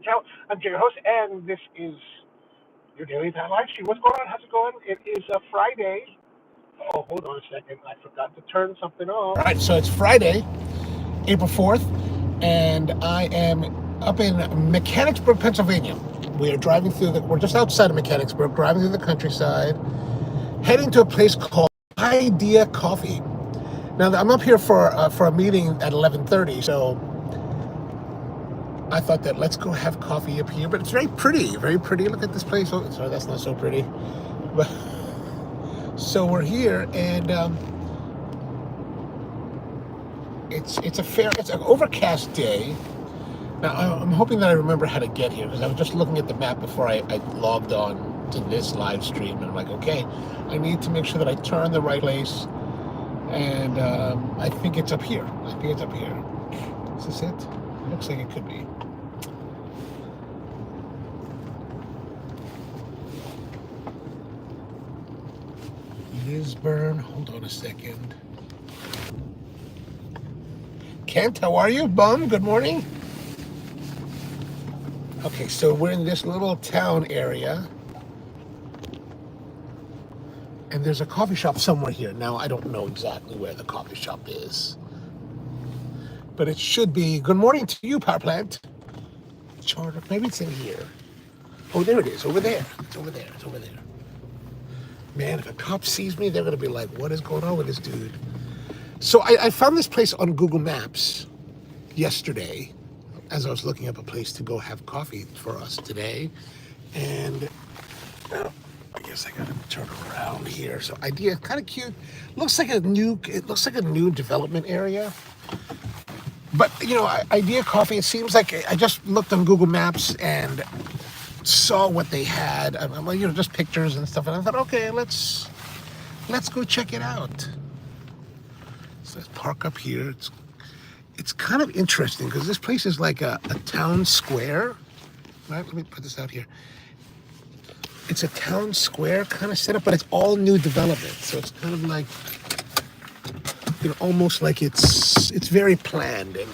Tell. I'm your host, and this is your daily live stream. What's going on? How's it going? It is a Friday. Oh, hold on a second. I forgot to turn something off. All right, so it's Friday, April 4th, and I am up in Mechanicsburg, Pennsylvania. We are driving we're just outside of Mechanicsburg, driving through the countryside, heading to a place called Idea Coffee. Now, I'm up here for a meeting at 11:30, so I thought that let's go have coffee up here. But it's very pretty, very pretty. Look at this place. Oh, sorry, that's not so pretty. But so we're here, and it's an overcast day. Now, I'm hoping that I remember how to get here, because I was just looking at the map before I logged on to this live stream, and I'm like, okay, I need to make sure that I turn the right place, and I think it's up here. Is this it? Looks like it could be. Lisburn, hold on a second. Kent, how are you? Bum, good morning. Okay, so we're in this little town area, and there's a coffee shop somewhere here. Now, I don't know exactly where the coffee shop is, but it should be. Good morning to you, power plant. Charter, maybe it's in here. Oh, there it is, over there. It's over there. Man, if a cop sees me, they're gonna be like, what is going on with this dude? So I found this place on Google Maps yesterday as I was looking up a place to go have coffee for us today. And I guess I gotta turn around here. So Idea, kind of cute. It looks like a new development area. But Idea Coffee, it seems like I just looked on Google Maps and saw what they had. Just pictures and stuff. And I thought, okay, let's go check it out. So let's park up here. It's kind of interesting because this place is like a town square. Right, let me put this out here. It's a town square kind of setup, but it's all new development. So it's kind of like, almost like it's very planned. And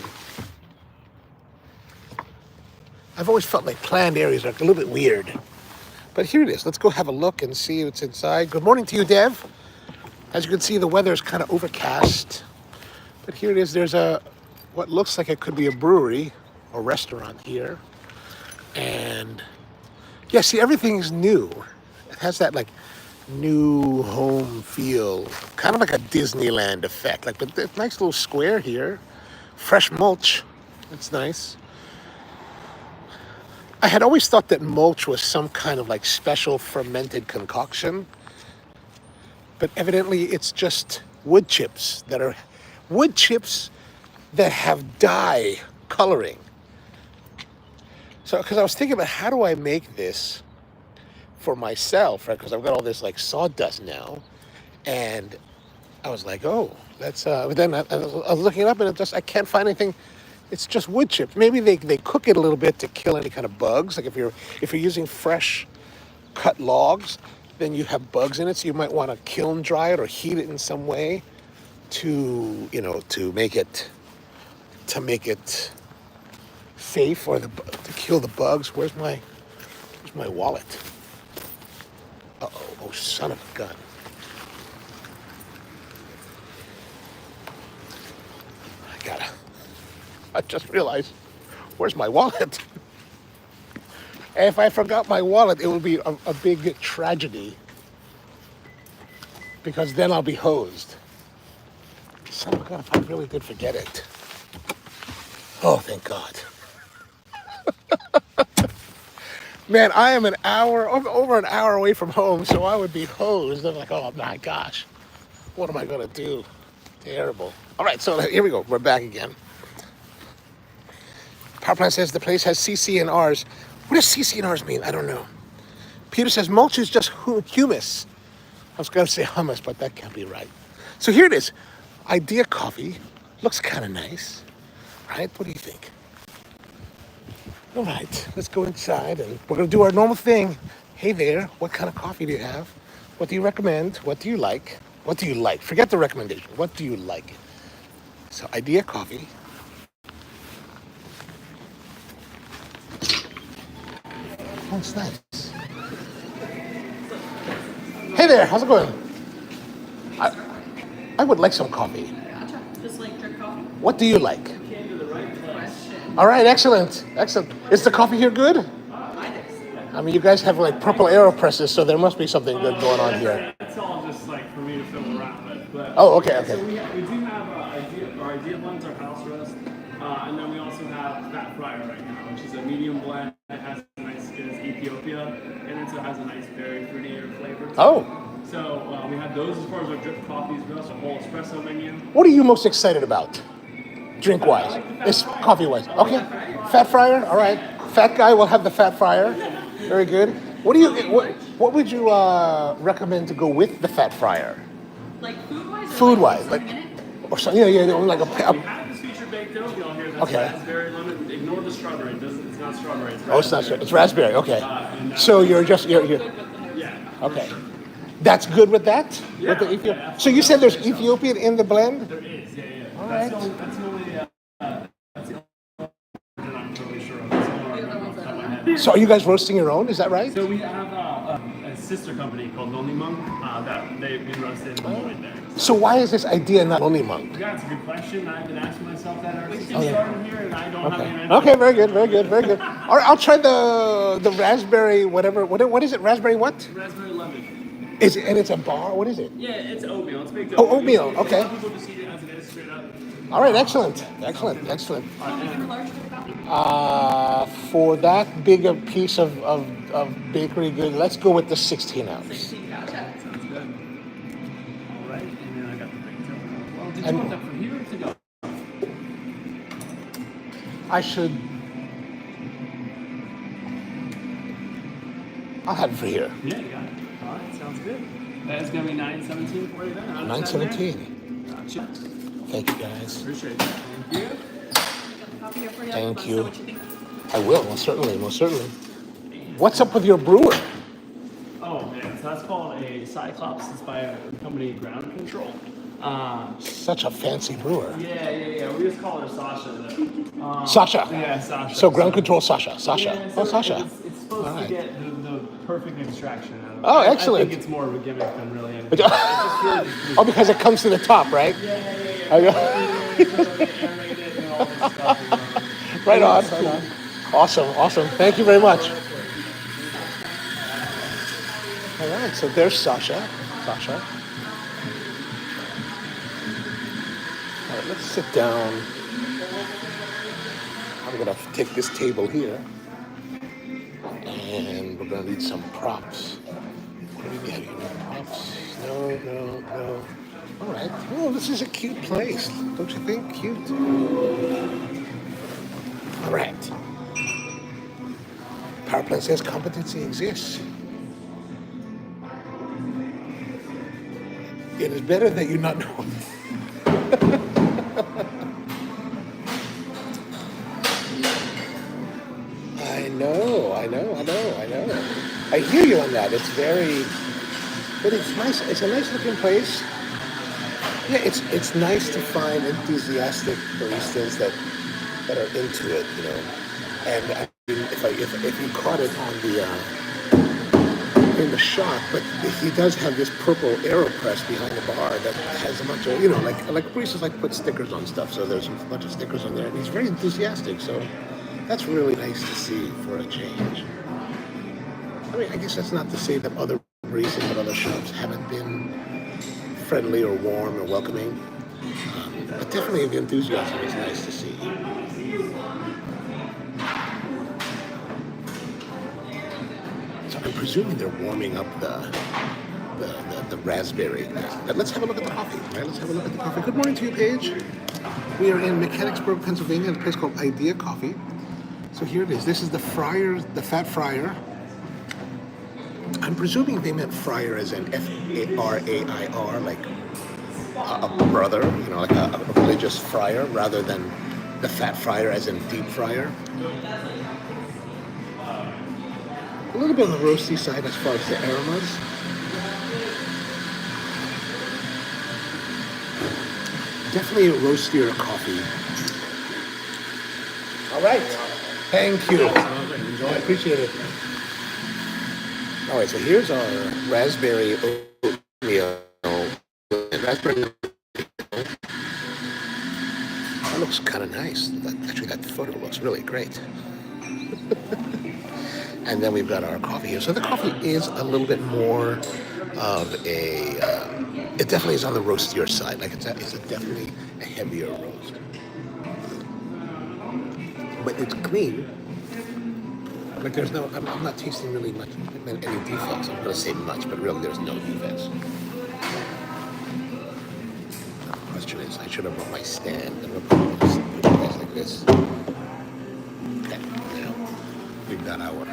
I've always felt like planned areas are a little bit weird. But here it is. Let's go have a look and see what's inside. Good morning to you, Dev. As you can see, the weather is kind of overcast. But here it is. There's what looks like it could be a brewery or restaurant here. And yeah, see, everything's new. It has that like new home feel, kind of like a Disneyland effect. Like the nice little square here, fresh mulch. It's nice. I had always thought that mulch was some kind of like special fermented concoction, but evidently it's just wood chips that have dye coloring. So, because I was thinking about how do I make this for myself, right? Because I've got all this like sawdust now, and I was like, oh, that's. But then I was looking it up, and I can't find anything. It's just wood chips. Maybe they cook it a little bit to kill any kind of bugs. Like if you're using fresh cut logs, then you have bugs in it. So you might want to kiln dry it or heat it in some way to make it safe or to kill the bugs. Where's my wallet? Oh, son of a gun. I just realized, where's my wallet? If I forgot my wallet, it would be a big tragedy, because then I'll be hosed. Son of a gun, if I really did forget it. Oh, thank God. Man, I am over an hour away from home, so I would be hosed. I'm like, oh my gosh, what am I gonna do? Terrible. All right, so here we go. We're back again. Power plant says the place has CC&Rs. What does CC&Rs mean? I don't know. Peter says mulch is just humus. I was gonna say hummus, but that can't be right. So here it is. Idea Coffee. Looks kind of nice, right? What do you think? All right, let's go inside and we're gonna do our normal thing. Hey there, what kind of coffee do you have? What do you recommend? What do you like? What do you like? Forget the recommendation. What do you like? So Idea Coffee. Oh, it's nice. Hey there, how's it going? I would like some coffee. Gotcha. Just like drink coffee? What do you like? Came to the right place. All right, excellent, excellent. Is the coffee here good? I think so. I mean, you guys have like purple AeroPresses, so there must be something good going on here. It's all just like for me to fiddle around with. But, Oh, okay. So we do have our idea blends, our house roast, and then we also have Fat Fryer right now, which is a medium blend. It has a nice Ethiopia, and it also has a nice berry fruitier flavor. Oh. So we have those as far as our drip coffees. We also have a whole espresso menu. What are you most excited about? Drink-wise? It's coffee-wise. Okay. Fat fryer? All right. Fat guy will have the fat fryer. Very good. What would you recommend to go with the fat fryer? Like food-wise? Food-wise. Like, or something, yeah, like We have this feature baked oat meal here that's Okay. raspberry lemon. Ignore the strawberry. It's not strawberry. It's Oh, it's not sure. It's raspberry. Okay. and So you're yeah. okay. That's good with that? With the Ethiopian? yeah, So you said there's Ethiopian in the blend? There is, yeah. All That's right. the only that I'm totally sure of. That's the only one I remember off the top of my head. So are you guys roasting your own? Is that right? So we have a sister company called Lonely Monk that we roasted right there. So why is this idea not only monk? Yeah, it's a good question. I've been asking myself that ever since we started here, and I don't have an answer. Okay, very good, very good, very good. All right, I'll try the raspberry whatever. What is it? Raspberry what? Raspberry lemon. Is it? And it's a bar. What is it? Yeah, it's oatmeal. It's baked Oh, oatmeal. oatmeal, okay. A lot of people just eat it as it is, straight up. All right, excellent, excellent, excellent. Medium or large drip coffee? For that big a piece of bakery good, let's go with the 16 ounce. 16, gotcha. Sounds good. All right, and then I got the baked oatmeal. Well, did you And- want that from here or to go? I'll have it for here. Yeah, you got it. All right, sounds good. That's gonna be 917 for you then. Huh? 917. Gotcha. Thank you, guys. Appreciate that. Thank you. Got the coffee here for you. Thank Let us you. know what you think. I will, most certainly, most certainly. What's up with your brewer? Oh man, so that's called a Cyclops. It's by a company, Ground Control. Such a fancy brewer. Yeah. We just call her Sasha. Though. Sasha. Yeah, Sasha. So ground control Sasha. Sasha. Yeah, Oh, so Sasha. It's supposed All right. to get the perfect extraction out of it. Oh, I excellent. think it's more of a gimmick than really anything. It's just really just Oh, because it comes to the top, right? Right on, right on. Awesome, awesome. Thank you very much. All right, so there's Sasha. Sasha. All right, let's sit down. I'm gonna take this table here, and we're gonna need some props. What do we have here? Props? No. All right. Oh, this is a cute place. Don't you think? Cute. All right. Power plant says competency exists. It is better that you not know. I know. I hear you on that. It's very, but it's nice. It's a nice looking place. Yeah, it's nice to find enthusiastic baristas that are into it, you know. And I mean, if you caught it on the in the shot, but he does have this purple AeroPress behind the bar that has a bunch of, you know, like baristas like put stickers on stuff. So there's a bunch of stickers on there, and he's very enthusiastic. So that's really nice to see for a change. I mean, I guess that's not to say that other baristas at other shops haven't been friendly or warm or welcoming, but definitely the enthusiasm is nice to see. So I'm presuming they're warming up the raspberry. But let's have a look at the coffee, right? Let's have a look at the coffee. Good morning to you, Paige. We are in Mechanicsburg, Pennsylvania, at a place called Idea Coffee. So here it is. This is the fat fryer. I'm presuming they meant fryer as in F-A-R-A-I-R, like a brother, you know, like a religious friar, rather than the fat fryer as in deep fryer. A little bit on the roasty side as far as the aromas. Definitely a roastier coffee. All right. Thank you. I appreciate it. All right, so here's our raspberry oatmeal. Raspberry. That looks kind of nice. Actually, that photo looks really great. And then we've got our coffee here. So the coffee is a little bit more of a. It definitely is on the roastier side. Like it's definitely a heavier roast. But it's clean. Like there's no, I'm not tasting really much, any defects. I'm gonna say much, but really there's no defects. The question is, I should have brought my stand. I'm gonna put it like this. Okay, now we've got our.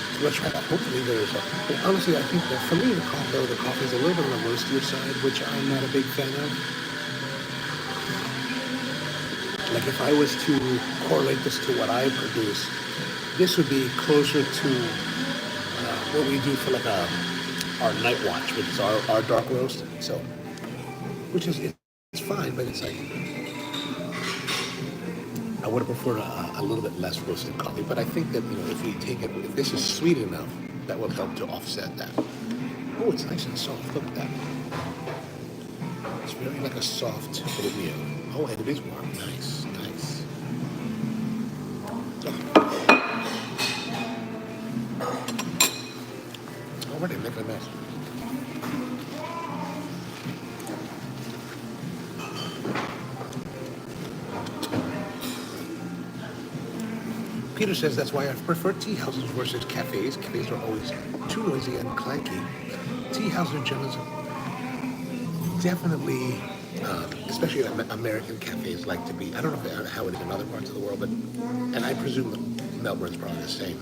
So let's try that. Hopefully there's a, honestly, I think that for me the coffee is a little bit on the roastier side, which I'm not a big fan of. Like if I was to correlate this to what I produce, this would be closer to what we do for like our night watch, which is our dark roast. So, which is it's fine, but it's like I would have preferred a little bit less roasted coffee. But I think that if we take it, if this is sweet enough, that will help to offset that. Oh, it's nice and soft. Look at that. It's very like a soft oatmeal. Oh, and it is warm. Nice, nice. Already making a mess. Peter says that's why I prefer tea houses versus cafes. Cafes are always too noisy and clanky. Tea houses are definitely, especially American cafes like to be, I don't know how it is in other parts of the world, but, and I presume Melbourne's probably the same,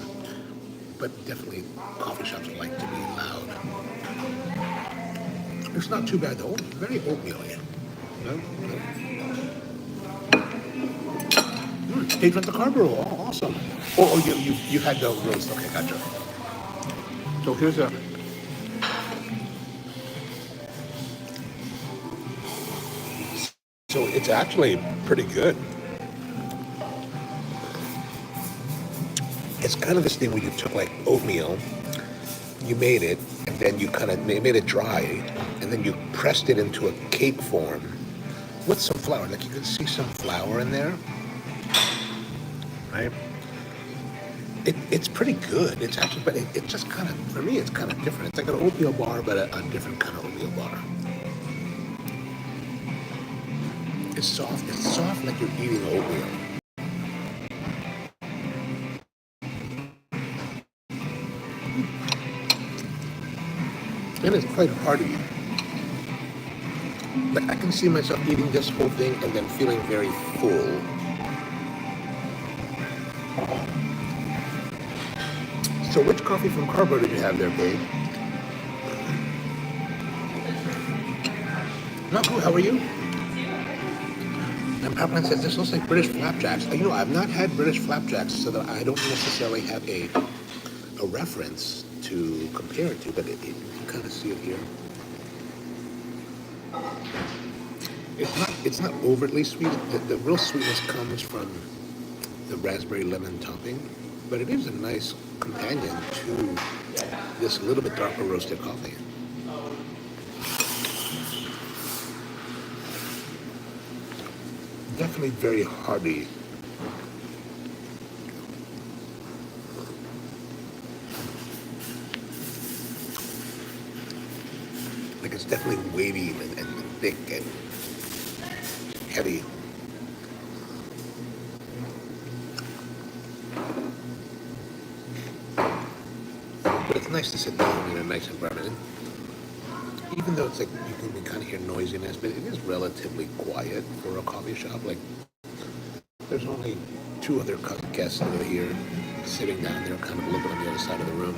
but definitely coffee shops like to be loud. It's not too bad though, very oatmeal-y. No? They drank the carbo. Oh, awesome. Oh, you had the roast. Okay, gotcha. So here's a. So it's actually pretty good. It's kind of this thing where you took like oatmeal, you made it, and then you kind of made it dry, and then you pressed it into a cake form with some flour. Like you can see some flour in there. Right? It's pretty good. It's actually, but it just kind of, for me, it's kind of different. It's like an oatmeal bar, but a different kind of oatmeal bar. It's soft. It's soft like you're eating oatmeal. And it's quite hearty. Like I can see myself eating this whole thing and then feeling very full. So which coffee from Carbo did you have there, babe? Not cool, how are you? And Peppermint says, this looks like British flapjacks. I've not had British flapjacks, so that I don't necessarily have a reference to compare it to, but you can kind of see it here. It's not overtly sweet. The real sweetness comes from the raspberry lemon topping, but it is a nice companion to this little bit darker roasted coffee. Definitely very hearty. Like it's definitely weighty and thick and heavy. But it's nice to sit down in a nice environment. Even though it's like you can kind of hear noisiness, but it is relatively quiet for a coffee shop. Like there's only two other guests over here sitting down there, kind of a little bit on the other side of the room.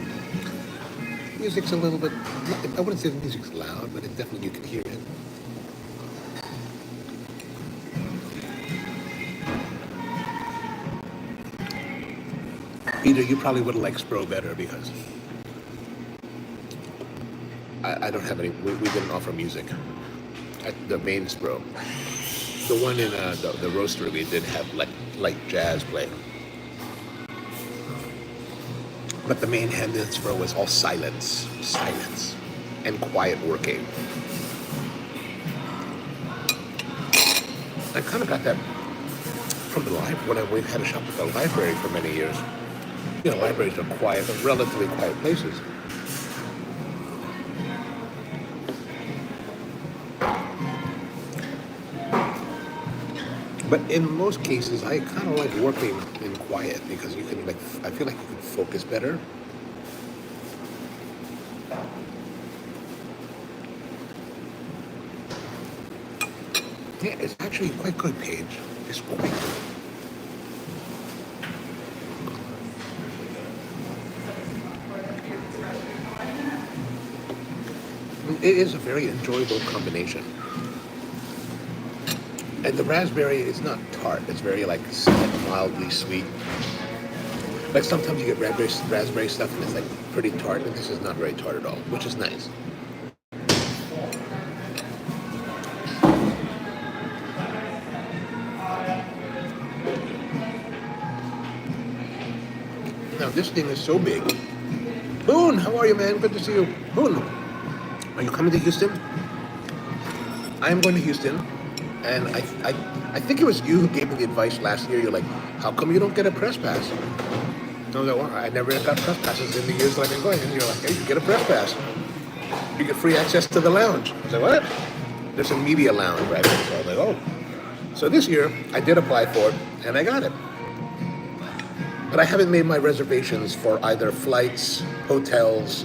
Music's a little bit, I wouldn't say the music's loud, but it definitely you can hear it. Peter, you probably would have liked Spro better because I don't have any, we didn't offer music at the main Spro. The one in the roastery we did have like jazz playing. But the main hindrance for it was all silence, and quiet working. I kind of got that from the library when we've had a shop at the library for many years. You know, libraries are quiet, relatively quiet places. But in most cases, I kind of like working in quiet because you can, like, I feel like you can focus better. Yeah, it's actually quite good, Paige. It's quite good. It is a very enjoyable combination. And the raspberry is not tart. It's very like mildly sweet. Like sometimes you get raspberry stuff and it's like pretty tart, and this is not very tart at all, which is nice. Now this thing is so big. Boone, how are you, man? Good to see you. Boone, are you coming to Houston? I am going to Houston, and I think it was you who gave me the advice last year. You're like, how come you don't get a press pass? I was like, well, I never got press passes in the years that I've been going. And you're like, hey, you get a press pass. You get free access to the lounge. I was like, what? There's a media lounge right there. So I was like, oh. So this year, I did apply for it, and I got it. But I haven't made my reservations for either flights, hotels,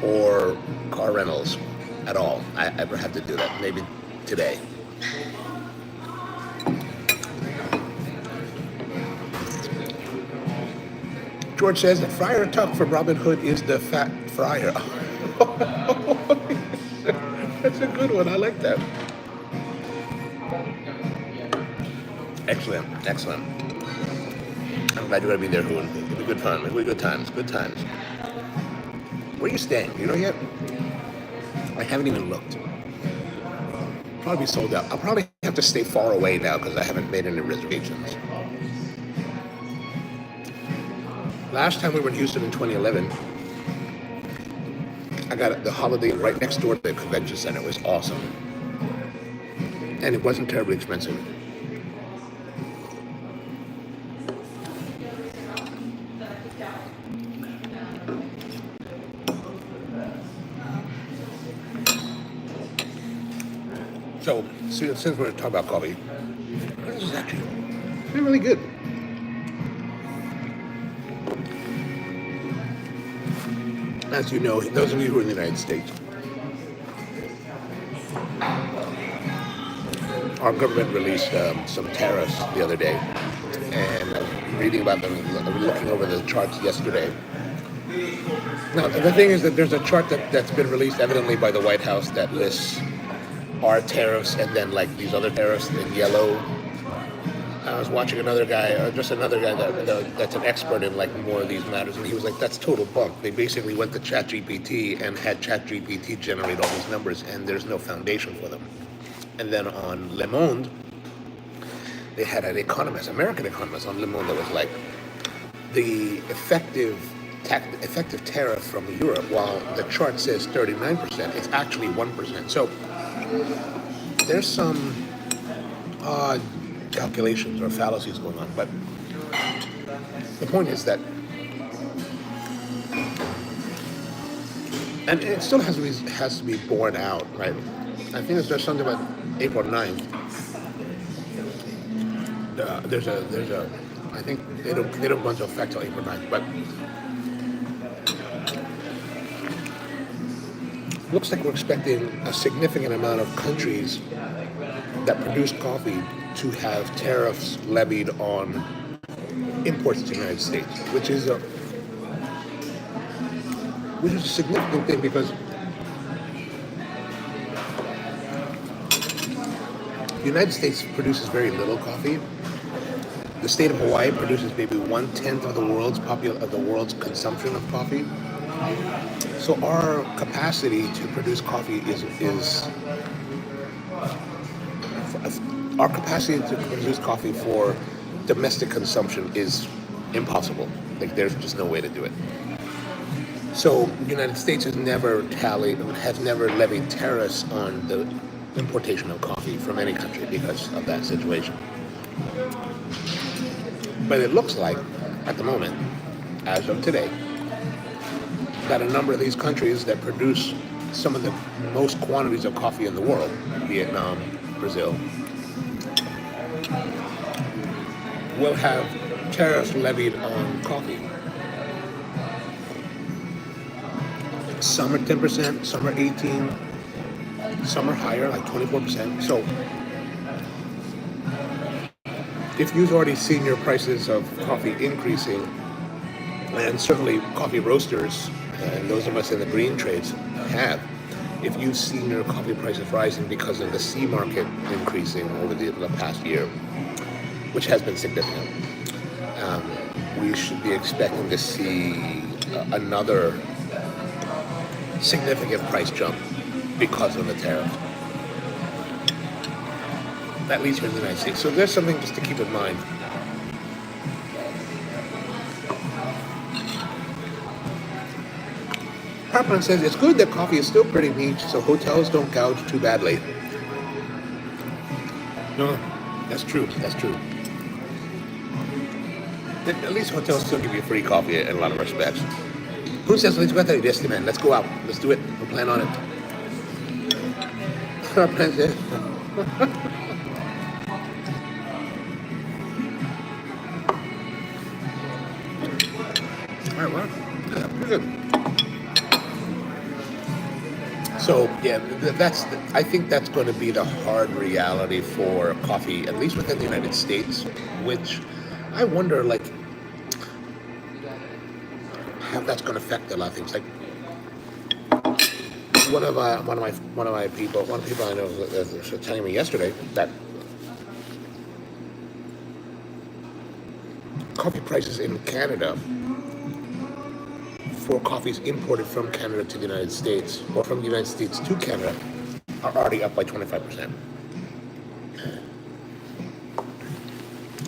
or car rentals at all. I ever have to do that. Maybe today. George says that Friar Tuck from Robin Hood is the fat friar. That's a good one. I like that. Excellent, excellent. I'm glad you're going to be there, Hoon. It'll be good fun. It'll be good times, good times. Where are you staying? You know yet? I haven't even looked. Probably sold out. I'll probably have to stay far away now because I haven't made any reservations. Last time we were in Houston in 2011, I got the Holiday Inn right next door to the convention center. It was awesome. And it wasn't terribly expensive. So, since we're talking about coffee, this is actually really good. As you know, those of you who are in the United States, our government released some tariffs the other day, and I was reading about them, looking over the charts yesterday. Now, the thing is that there's a chart that's been released evidently by the White House that lists our tariffs and then like these other tariffs in yellow. I was watching another guy that's an expert in like more of these matters, and he was like, that's total bunk. They basically went to ChatGPT and had ChatGPT generate all these numbers, and there's no foundation for them. And then on Le Monde, they had an economist, American economist on Le Monde that was like, the effective tariff from Europe, while the chart says 39%, it's actually 1%. So there's some odd calculations or fallacies going on, but the point is that, and it still has to be borne out, right? I think there's something about April 9th. There's a I think they don't go into effect till April 9th, but looks like we're expecting a significant amount of countries that produce coffee to have tariffs levied on imports to the United States, which is a significant thing because the United States produces very little coffee. The state of Hawaii produces maybe 1/10 of the world's consumption of coffee. So our capacity to produce coffee for domestic consumption is impossible. Like there's just no way to do it. So the United States has never levied tariffs on the importation of coffee from any country because of that situation. But it looks like, at the moment, as of today, that a number of these countries that produce some of the most quantities of coffee in the world, Vietnam, Brazil, will have tariffs levied on coffee. Some are 10%, some are 18%, some are higher, like 24%. So if you've already seen your prices of coffee increasing, and certainly coffee roasters and those of us in the green trades have, if you've seen your coffee prices rising because of the C market increasing over the past year, which has been significant, we should be expecting to see another significant price jump because of the tariff, at least here in the United States. So there's something just to keep in mind. Parkman says it's good that coffee is still pretty niche, so hotels don't gouge too badly. No, that's true. That's true. At least hotels still give you free coffee in a lot of respects. Who says let's go out there? Yes, man. Let's go out. Let's do it. We'll plan on it. Parkman says. All right, well, yeah, pretty good. So yeah, I think that's going to be the hard reality for coffee, at least within the United States. Which I wonder, like, how that's going to affect a lot of things. Like one of my people I know was telling me yesterday that coffee prices in Canada for coffees imported from Canada to the United States, or from the United States to Canada, are already up by 25%.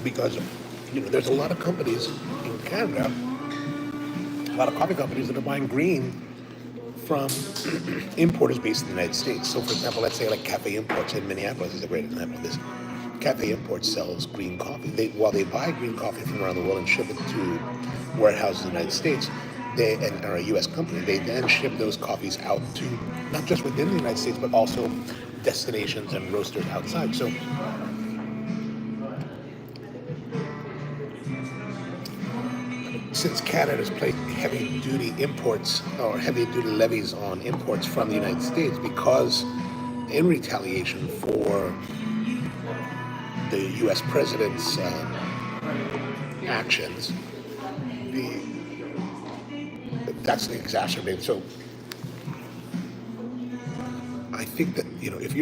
Because, there's a lot of companies in Canada, a lot of coffee companies that are buying green from importers based in the United States. So, for example, let's say like Cafe Imports in Minneapolis is a great example of this. Cafe Imports sells green coffee. While they buy green coffee from around the world and ship it to warehouses in the United States, they are a U.S. company. They then ship those coffees out to not just within the United States, but also destinations and roasters outside. So since Canada's placed heavy-duty imports or heavy-duty levies on imports from the United States, because in retaliation for the U.S. president's actions, that's the exacerbating. So I think that if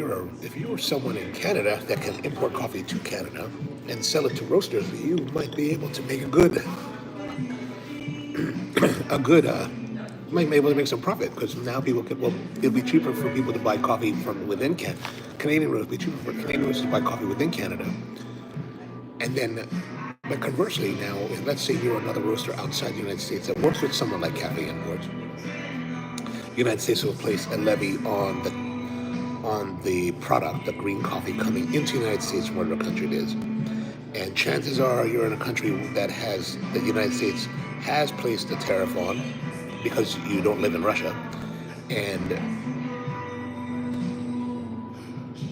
you're someone in Canada that can import coffee to Canada and sell it to roasters, you might be able to make might be able to make some profit, because now it'll be cheaper for people to buy coffee from within Canada. Canadian roasters, it'll be cheaper for Canadian roasters to buy coffee within Canada. And then, but conversely now, let's say you're another roaster outside the United States that works with someone like Cafe Imports. The United States will place a levy on the product, the green coffee coming into the United States from whatever country it is. And chances are you're in a country that the United States has placed a tariff on, because you don't live in Russia. And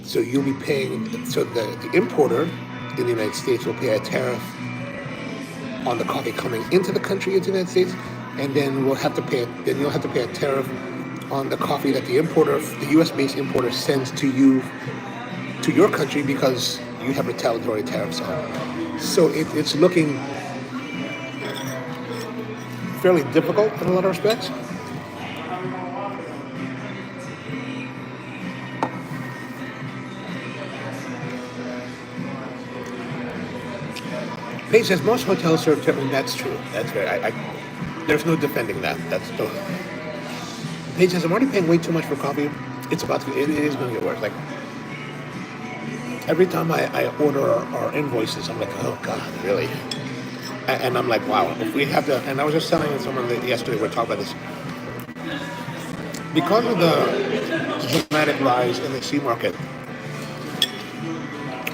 so you'll be paying, so the importer in the United States will pay a tariff on the coffee coming into the country, into the United States, and then you'll have to pay a tariff on the coffee that the U.S.-based importer sends to you, to your country, because you have retaliatory tariffs on. So it's looking fairly difficult in a lot of respects. Paige says most hotels serve tip, and that's true. That's very. There's no defending that. That's no. Paige says I'm already paying way too much for coffee. It is going to get worse. Like every time I order our invoices, I'm like, oh God, really? And I'm like, wow. If we have to, and I was just telling someone that yesterday we were talking about this. Because of the dramatic rise in the C market,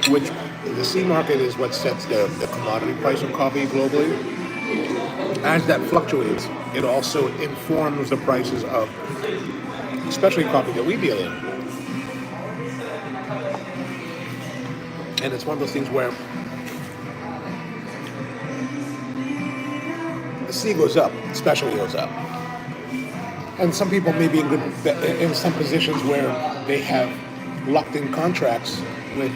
which the C market is what sets the commodity price of coffee globally, as that fluctuates, it also informs the prices of especially coffee that we deal in. And it's one of those things where the C goes up, especially goes up. And some people may be in some positions where they have locked in contracts with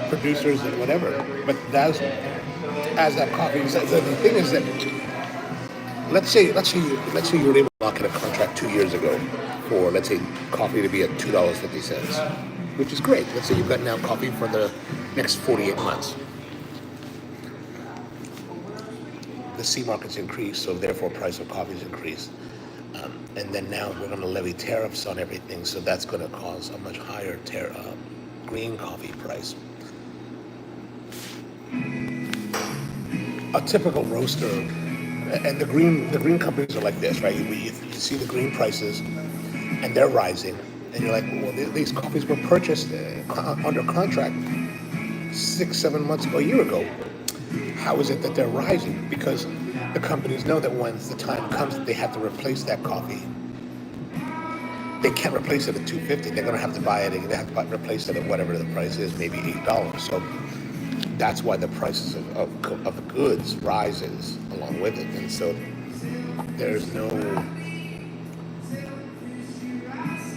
producers and whatever. But as that coffee, the thing is that let's say you were able to lock in a contract 2 years ago for, let's say, coffee to be at $2.50, which is great. Let's say you've got now coffee for the next 48 months. The C market's increased, so therefore price of coffee's increased. And then now we're going to levy tariffs on everything, so that's going to cause a much higher green coffee price. A typical roaster, and the green companies are like this, right? You see the green prices, and they're rising, and you're like, well, these coffees were purchased under contract 6-7 months ago, a year ago. How is it that they're rising? Because the companies know that once the time comes that they have to replace that coffee, they can't replace it at $2.50. They're going to have to buy it. They have to replace it at whatever the price is, maybe $8. So that's why the prices of the goods rises along with it. And so there's no,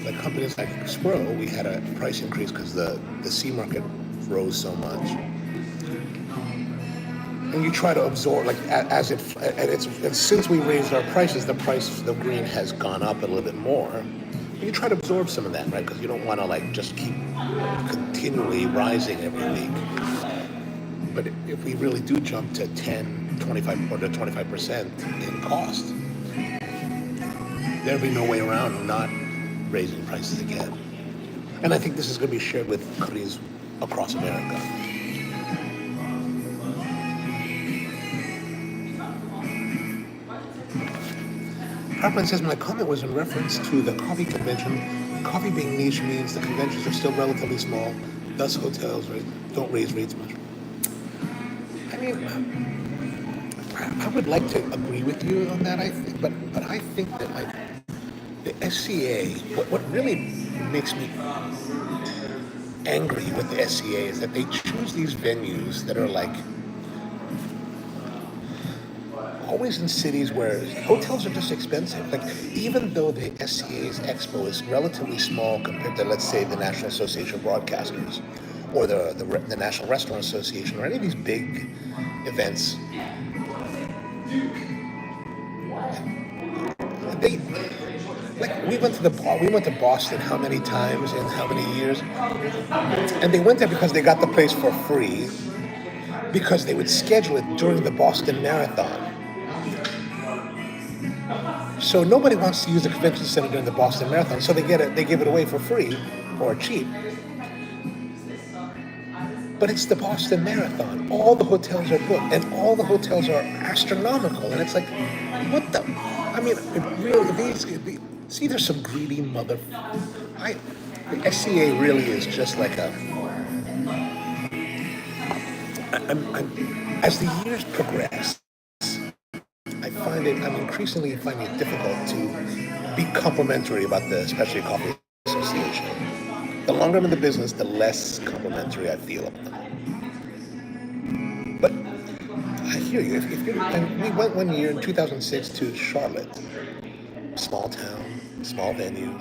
like companies like Espresso, we had a price increase because the C market rose so much. And you try to absorb, like and since we raised our prices, the price of green has gone up a little bit more. And you try to absorb some of that, right? Because you don't want to like just keep continually rising every week. But if we really do jump to 10, 25, or to 25% in cost, there'll be no way around not raising prices again. And I think this is going to be shared with companies across America. Hartman says, my comment was in reference to the coffee convention. Coffee being niche means the conventions are still relatively small, thus hotels don't raise rates much. I mean, I would like to agree with you on that, I think, but I think that like the SCA, what really makes me angry with the SCA is that they choose these venues that are like always in cities where hotels are just expensive. Like, even though the SCA's expo is relatively small compared to, let's say, the National Association of Broadcasters or the National Restaurant Association or any of these big events, they, like, we went to Boston how many times in how many years? And they went there because they got the place for free, because they would schedule it during the Boston Marathon. So nobody wants to use the convention center during the Boston Marathon, so they give it away for free or cheap. But it's the Boston Marathon. All the hotels are booked, and all the hotels are astronomical. And it's like, what the? I mean, really, see, there's some greedy mother. The SCA really is just like a. As the years progress, I'm increasingly finding it difficult to be complimentary about the Specialty Coffee Association. The longer I'm in the business, the less complimentary I feel of them. But I hear you. And we went one year in 2006 to Charlotte, small town, small venue,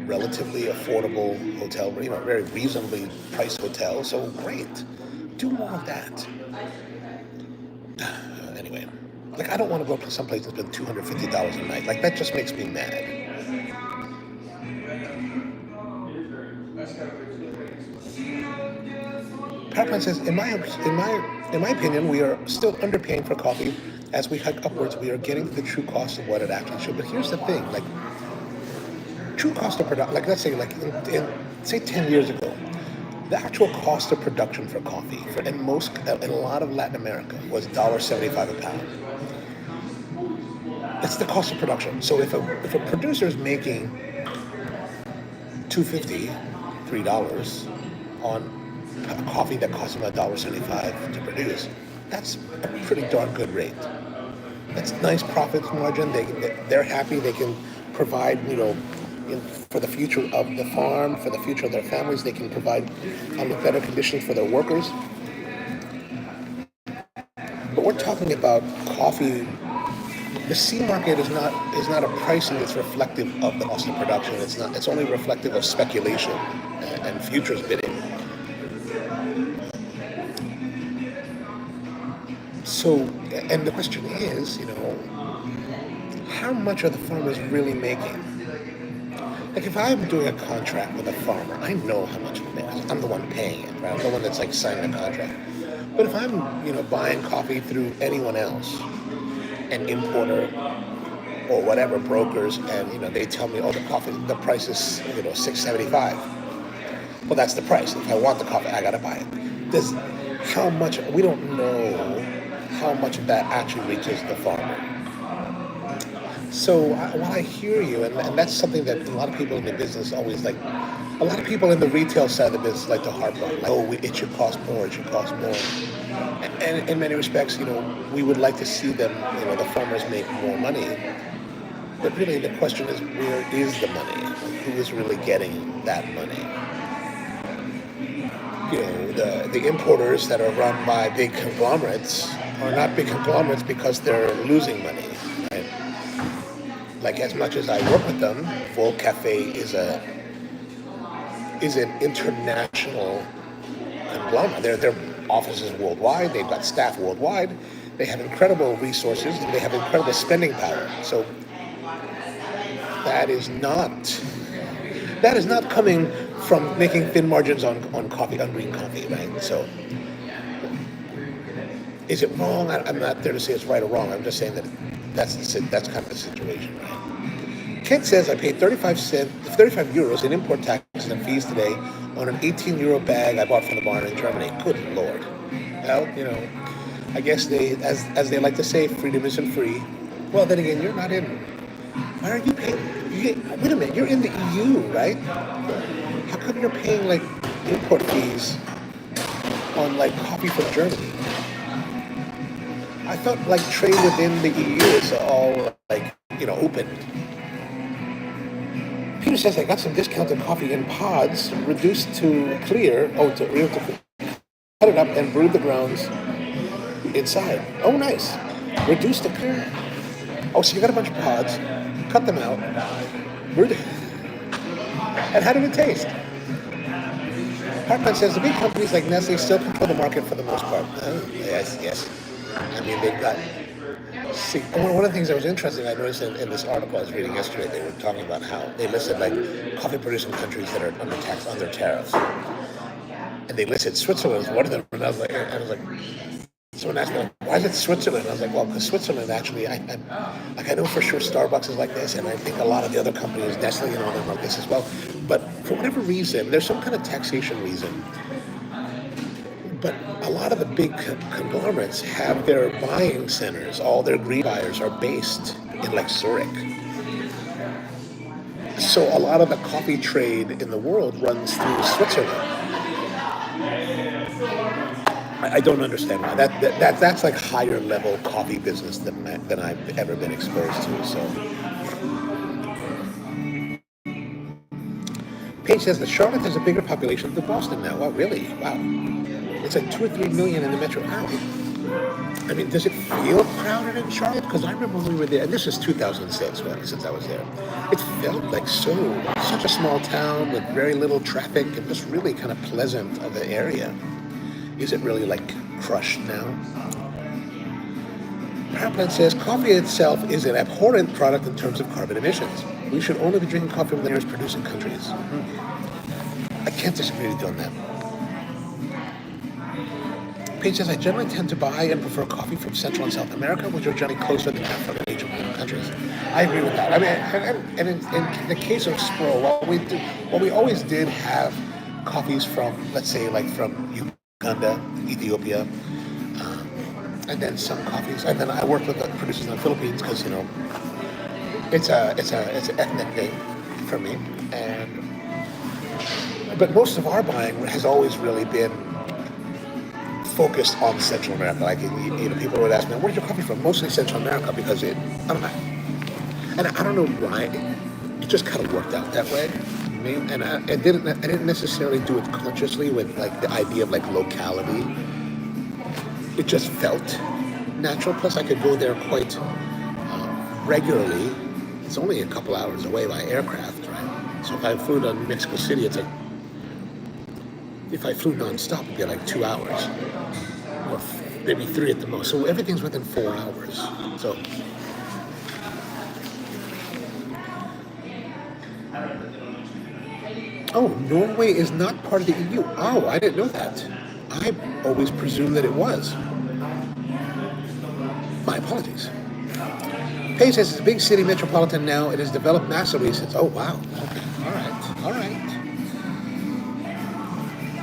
relatively affordable hotel, very reasonably priced hotel. So great, do more of that. Anyway. Like, I don't want to go to some place and spend $250 a night. Like, that just makes me mad. PowerPoint says, in my opinion, we are still underpaying for coffee. As we hike upwards, we are getting to the true cost of what it actually should. But here's the thing, like, true cost of production, like, let's say, like, say 10 years ago, the actual cost of production for coffee in a lot of Latin America was $1.75 a pound. It's the cost of production. So if a producer is making $2.50, $3 on a coffee that costs them $1.75 to produce, that's a pretty darn good rate. That's nice profit margin. They're happy. They can provide, for the future of the farm, for the future of their families. They can provide better conditions for their workers. But we're talking about coffee. The C market is not a pricing that's reflective of the cost of production. It's only reflective of speculation and futures bidding. So, and the question is, how much are the farmers really making? Like if I'm doing a contract with a farmer, I know how much it makes. I'm the one paying it, right? I'm the one that's like signing the contract. But if I'm, buying coffee through anyone else, an importer or whatever, brokers, and they tell me, oh, the price is $6.75. Well, that's the price. If I want the coffee, I gotta buy it. We don't know how much of that actually reaches the farmer. So while I hear you, and that's something that a lot of people in the business always like, a lot of people in the retail side of the business like to harp on, like, oh, it should cost more, it should cost more. And in many respects, we would like to see them, the farmers make more money. But really the question is, where is the money? Who is really getting that money? The importers that are run by big conglomerates are not big conglomerates because they're losing money. Right? Like as much as I work with them, Vol Cafe is an international conglomerate. Their offices worldwide. They've got staff worldwide. They have incredible resources and they have incredible spending power. So that is not coming from making thin margins on coffee, on green coffee, right? So is it wrong? I'm not there to say it's right or wrong. I'm just saying that that's kind of the situation, right? Kent says I paid 35 euros in import taxes and fees today on an 18 euro bag I bought from the barn in Germany. Good Lord. Well, I guess as they like to say, freedom isn't free. Well, then again, you're not in. Why are you paying? Wait a minute, you're in the EU, right? How come you're paying like import fees on like coffee from Germany? I thought like trade within the EU is all like open. Peter says I got some discounted coffee in pods, reduced to clear. To cut it up and brew the grounds inside. Oh, nice. Reduced to clear. Oh, so you got a bunch of pods, cut them out, brewed it. And how did it taste? Hartman says the big companies like Nestle still control the market for the most part. Yes. I mean, they've got. See, one of the things that was interesting, I noticed in this article I was reading yesterday, they were talking about how they listed like coffee-producing countries that are under tariffs, and they listed Switzerland as one of them. And I was like, someone asked me, why is it Switzerland? And I was like, well, because Switzerland actually, I know for sure Starbucks is like this, and I think a lot of the other companies, Nestle and all them, are like this as well. But for whatever reason, there's some kind of taxation reason. But a lot of the big conglomerates have their buying centers, all their green buyers are based in like Zurich. So a lot of the coffee trade in the world runs through Switzerland. I don't understand why. That's like higher level coffee business than I've ever been exposed to. So Paige says that Charlotte has a bigger population than Boston now. Wow, really? Wow. It's like 2 or 3 million in the metro area. I mean, does it feel crowded in Charlotte? Because I remember when we were there, and this is 2006, since I was there. It felt like such a small town with very little traffic and just really kind of pleasant of the area. Is it really like crushed now? Paraplan says coffee itself is an abhorrent product in terms of carbon emissions. We should only be drinking coffee from the nearest producing countries. I can't disagree with you on that. Paige says, I generally tend to buy and prefer coffee from Central and South America, which are generally closer than Africa and Asian countries. I agree with that. I mean, and in the case of Spro, what we always did have coffees from, let's say, like from Uganda, Ethiopia, and then some coffees. And then I worked with the producers in the Philippines because, It's an ethnic thing for me, but most of our buying has always really been focused on Central America. Like people would ask me, "Where's your coffee from?" Mostly Central America because I don't know, and I don't know why. It just kind of worked out that way. And I didn't necessarily do it consciously with like the idea of like locality. It just felt natural. Plus, I could go there quite regularly. It's only a couple hours away by aircraft, right? So if I flew to Mexico City, it's like, if I flew nonstop, it'd be like 2 hours, or maybe 3 at the most. So everything's within 4 hours. So. Oh, Norway is not part of the EU. Oh, I didn't know that. I always presumed that it was. My apologies. Pay says it's a big city metropolitan now. It has developed massively since. Oh, wow. Okay. All right.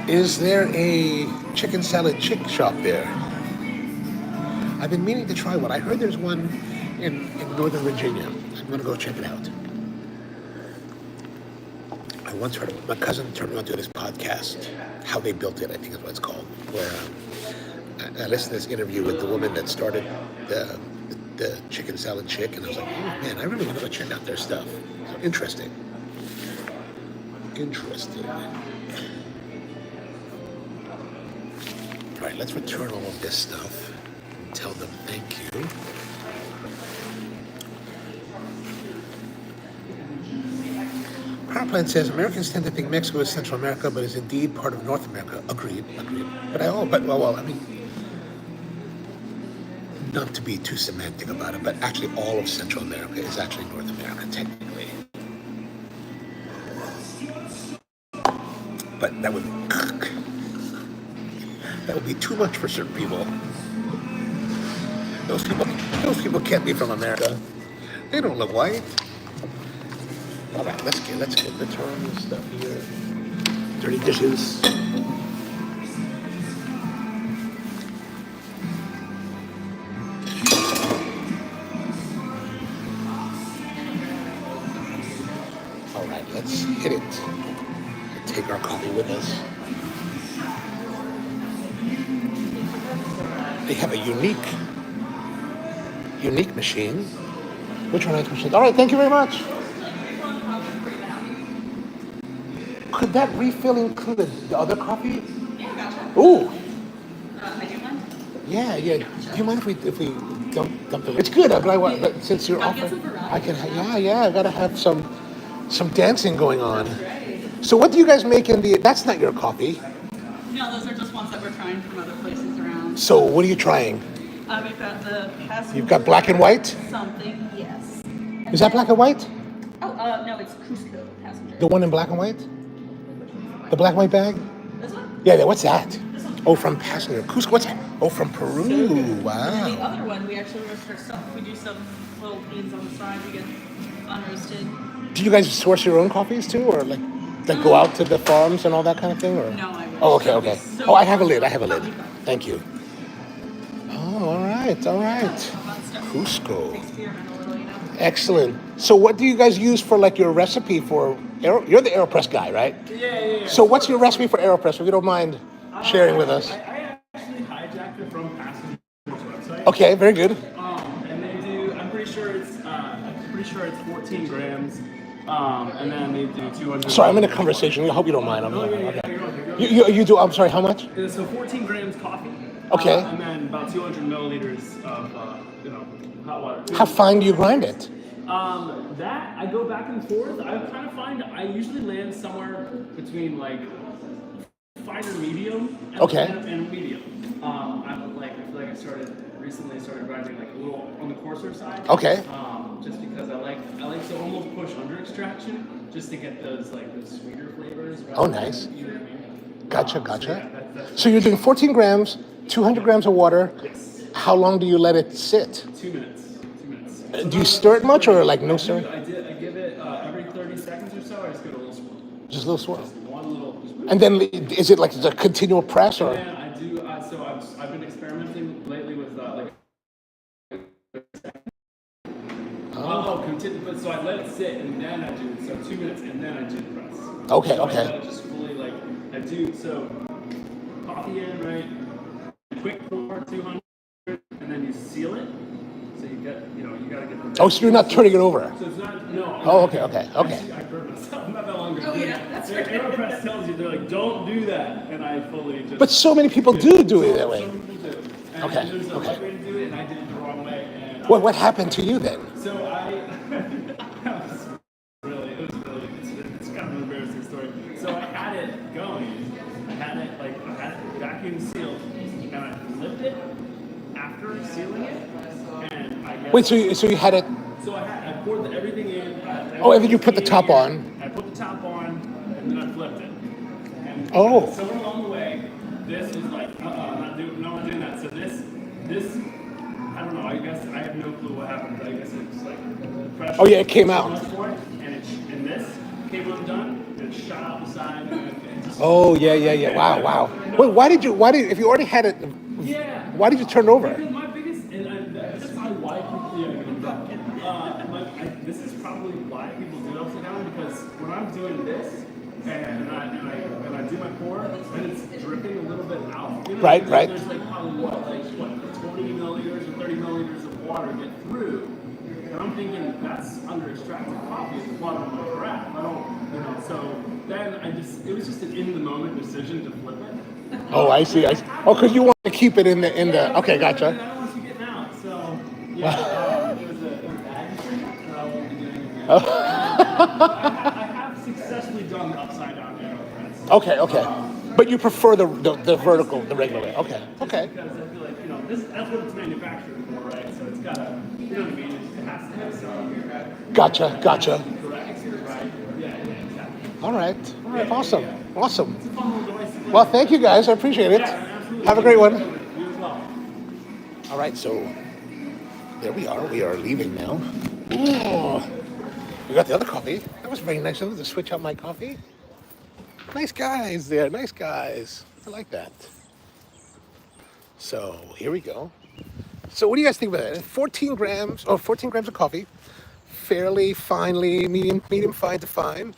Is there a chicken salad chick shop there? I've been meaning to try one. I heard there's one in Northern Virginia. I'm going to go check it out. I once heard my cousin turned me on to this podcast, How They Built It, I think is what it's called, where I listened to this interview with the woman that started the chicken salad chick, and I was like, oh man, I really want to go check out their stuff. So interesting. All right, let's return all of this stuff and tell them thank you. Power Plant says Americans tend to think Mexico is Central America, but is indeed part of North America. Agreed. But I mean, not to be too semantic about it, but actually all of Central America is actually North America technically. But that would be too much for certain people. Those people can't be from America. They don't look white. All right, let's get the turn stuff here. Dirty dishes. All right, let's hit it. Take our coffee with us. They have a unique machine. Which one is machine? All right, thank you very much. Could that refill include the other coffee? Yeah, gotcha. Ooh. I do mind. Yeah. Do you mind if we dump the? It's good. But since you're offering, I can. I gotta have some dancing going on. So what do you guys make in the? That's not your coffee. No, those are just ones that we're trying from other places around. So what are you trying? We've got the passenger. You've got black and white. Something, yes. Is that black and white? Oh, no, it's Cusco passenger. The one in black and white? The black and white bag? This one? Yeah. What's that? This one. Oh, from passenger. Cusco. What's that? Oh, from Peru. And then the Wow. other one, we actually roast ourselves. We do some little beans on the side. We get unroasted. Do you guys source your own coffees too, or like go out to the farms and all that kind of thing? Or? No, I wish. Oh, okay. So Oh, I have a lid. Thank you. Oh, all right. Cusco. Experiment a little, you know. Excellent. So what do you guys use for like your recipe for you're the AeroPress guy, right? Yeah. So what's your recipe for AeroPress, if you don't mind sharing with us? I actually hijacked it from Passenger's website. Okay, very good. And they do. I'm pretty sure it's 14 grams. And then they do 200. Sorry, I'm in a conversation. I hope you don't mind. Okay. You do. I'm sorry. How much? So 14 grams coffee. Okay. And then about 200 milliliters of hot water. How fine do you grind it? That I go back and forth. I kind of find I usually land somewhere between like finer medium and medium. I feel like I recently started grinding like a little on the coarser side. Okay. Just because I like to almost push under extraction just to get those sweeter flavors. Oh, nice. You know what I mean? Gotcha. That's So you're doing 14 grams, 200 grams of water. yes. How long do you let it sit? 2 minutes. Do you stir it much or like no stir? I give it every 30 seconds or so. I just give it a little swirl. Just a little swirl. One little. And then is it like a continual press or? Yeah, I do. So I've been experimenting lately with but so I let it sit and then I do it. So 2 minutes and then I do the press. Okay, so okay. I let it just fully like I do so coffee in, right? Quick pour 200 and then you seal it. So you get you gotta get the Oh, so you're not turning it over. So it's not no. Oh, okay. I burned myself not that long ago. Oh, yeah, that's Their right. AeroPress tells you they're like, don't do that, and I fully just. But so many people do it that way. Some people do. And Okay, there's a okay. right way to do it, and I did it the wrong way. And What happened to you then? So it it's kind of an embarrassing story. So I had it going. I had it vacuum sealed, and I flipped it after sealing it, and I guess. Wait, so you had it? So I poured everything in. And then you put the top on. I put the top on, and then I flipped it. And Oh. somewhere along the way, this is like, I'm not doing that. So this, I don't know. I guess I have no clue what happened. I guess it's like the pressure. Oh yeah, it came out. For it, and this came undone, and it shot out the side. And it just, Oh yeah. Wow. Wait, why did if you already had it? Yeah. Why did you turn it over? Because my biggest, this is probably why this is probably why people do it upside down, because when I'm doing this and I do my pour and it's dripping a little bit out. Right. There's like probably what 20 milliliters or 30 milliliters of water get through. And I'm thinking that's under extracted coffee at the bottom of my carafe. I don't, so then it was just an in the moment decision to flip it. Oh, I see. Oh, because you want to keep it in the. Okay, I gotcha. don't want you getting out. So yeah, it was agitating, and I won't be doing it again. I have successfully done the upside down AeroPress. Okay. But you prefer the vertical, the regular way. Okay. Because I feel like that's what it's manufactured for, right? So it's got a, you know what I mean? It has to have some. Gotcha. Correct. Right. Yeah, exactly. All right. Awesome. It's a fun little device to play Well, with. thank you guys. I appreciate it. Yeah, absolutely. Have a great one. You as well. All right, so there we are. We are leaving now. Oh, we got the other coffee. That was very nice of them to switch out my coffee. Nice guys there. Nice guys. I like that. So here we go. So what do you guys think about that? 14 grams of coffee. Fairly finely, medium fine to fine.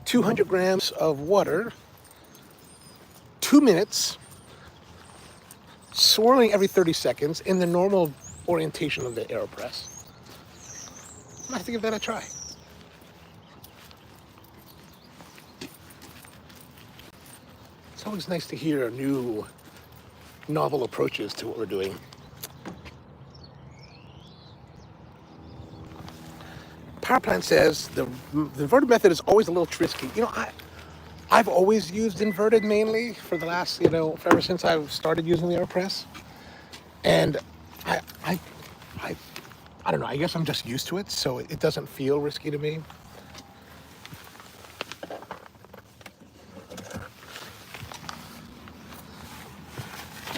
200 grams of water. 2 minutes. Swirling every 30 seconds in the normal orientation of the AeroPress. I'm gonna have to give that a try. It's always nice to hear new, novel approaches to what we're doing. Power plant says the inverted method is always a little tricky. I've always used inverted mainly for the last, ever since I've started using the AeroPress. And I don't know, I guess I'm just used to it, so it doesn't feel risky to me.